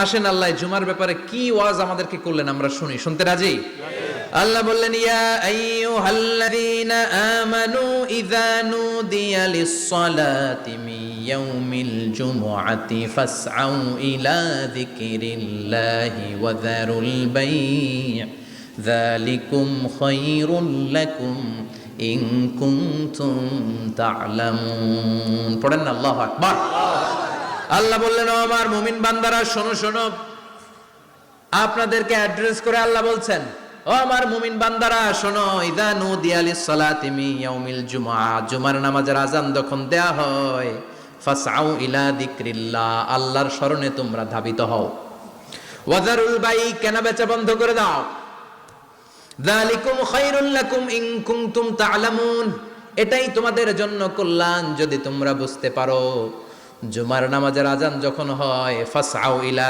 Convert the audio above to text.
আসেন আল্লাহ জুমার ব্যাপারে কি ওয়াজ আমাদেরকে করলেন আমরা শুনি। শুনতে রাজি? আল্লাহ বললেন, ইয়া আইয়ুহাল্লাযীনা আমানু ইযা নুদিয়া লিস-সালাতি মিন ইয়াউমিল জুমুআতি ফাসআউ ইলা যিকরিল্লাহি ওয়া যারুল বাই' যালিকুম খায়রুল লাকুম ইন কুনতুম তা'লামুন। পড়েন না আল্লাহু আকবার। আল্লাহ বললেন, ও আমার মুমিন বান্দারা শোনো শোনো। আপনাদেরকে অ্যাড্রেস করে আল্লাহ বলছেন, ও আমার মুমিন বান্দারা শোনো, ইযা নুদিয়া লিস-সালাতি মিন ইয়াউমিল জুমআ, জুমার নামাজের আযান যখন দেয়া হয়, ফাসআউ ইলা যিকরিল্লাহ, আল্লাহর স্মরণে তোমরা ধাবিত হও। ওয়া যারুল বাই', কেনা বেচা বন্ধ করে দাও। যালিকুম খায়রুল লাকুম ইন কুনতুম তা'লামুন, এটাই তোমাদের জন্য কল্যাণ যদি তোমরা বুঝতে পারো। জুমার নামাজের আযান যখন হয়, ফাসআউ ইলা